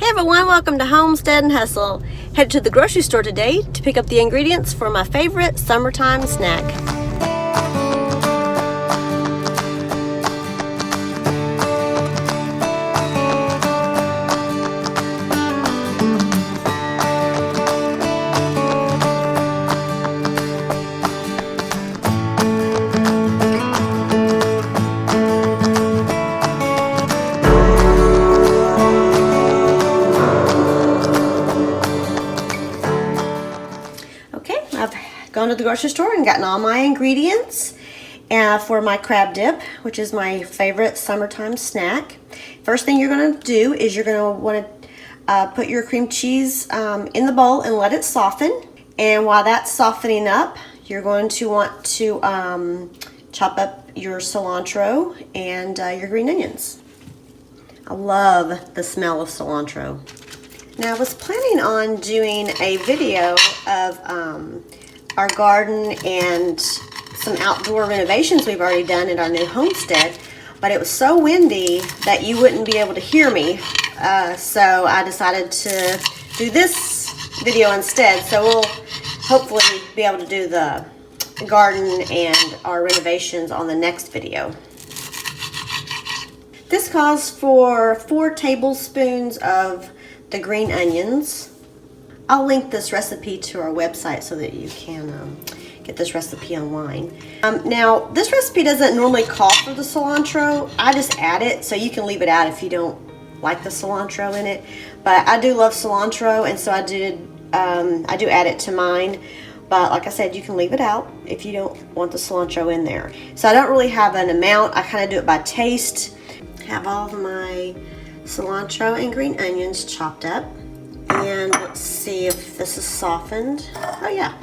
Hey everyone, welcome to Homestead and Hustle. Headed to the grocery store today to pick up the ingredients for my favorite summertime snack. I've gone to the grocery store and gotten all my ingredients for my crab dip, which is my favorite summertime snack. First thing you're going to do is you're going to want to put your cream cheese in the bowl and let it soften. And while that's softening up, you're going to want to chop up your cilantro and your green onions. I love the smell of cilantro. Now I was planning on doing a video of our garden and some outdoor renovations we've already done at our new homestead, but it was so windy that you wouldn't be able to hear me, so I decided to do this video instead. So we'll hopefully be able to do the garden and our renovations on the next video. This calls for 4 tablespoons of the green onions. I'll link this recipe to our website so that you can get this recipe online. Now, this recipe doesn't normally call for the cilantro. I just add it, so you can leave it out if you don't like the cilantro in it. But I do love cilantro, and so I do add it to mine. But like I said, you can leave it out if you don't want the cilantro in there. So I don't really have an amount. I kind of do it by taste. Have all of my cilantro and green onions chopped up, and let's see if this is softened. Oh yeah,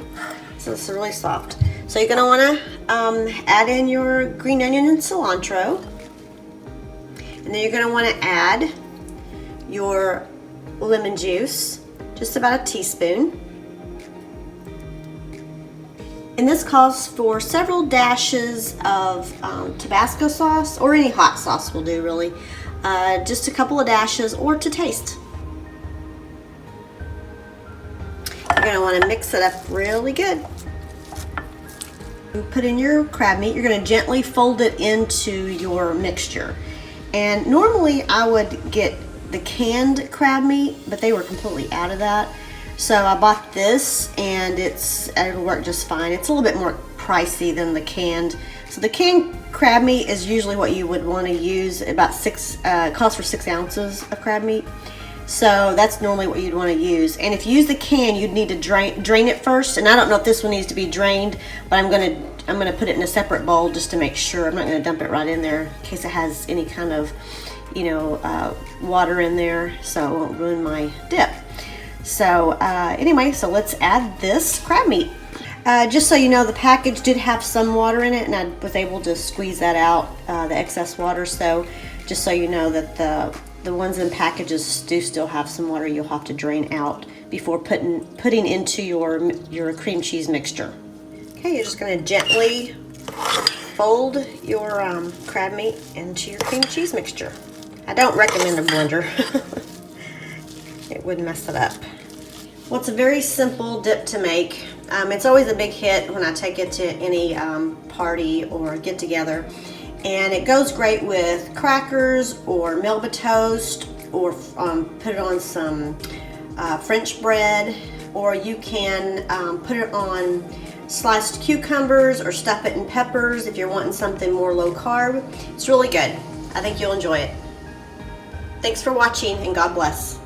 so this is really soft. So you're going to want to add in your green onion and cilantro, and then you're going to want to add your lemon juice, just about a teaspoon. And this calls for several dashes of Tabasco sauce, or any hot sauce will do really. Just a couple of dashes, or to taste. You're going to want to mix it up really good. Put in your crab meat. You're going to gently fold it into your mixture. And normally I would get the canned crab meat, but they were completely out of that. So I bought this, and it'll work just fine. It's a little bit more pricey than the canned. So the canned crab meat is usually what you would want to use. About calls for 6 ounces of crab meat. So that's normally what you'd want to use. And if you use the can, you'd need to drain it first. And I don't know if this one needs to be drained, but I'm gonna put it in a separate bowl just to make sure. I'm not gonna dump it right in there in case it has any kind of, water in there, so it won't ruin my dip. So anyway, so let's add this crab meat. Just so you know, the package did have some water in it, and I was able to squeeze that out, the excess water. So just so you know that the ones in packages do still have some water you'll have to drain out before putting into your cream cheese mixture. Okay, you're just going to gently fold your crab meat into your cream cheese mixture. I don't recommend a blender. It would mess it up. Well, it's a very simple dip to make. It's always a big hit when I take it to any party or get together. And it goes great with crackers or Melba toast, or put it on some French bread, or you can put it on sliced cucumbers or stuff it in peppers if you're wanting something more low carb. It's really good. I think you'll enjoy it. Thanks for watching, and God bless.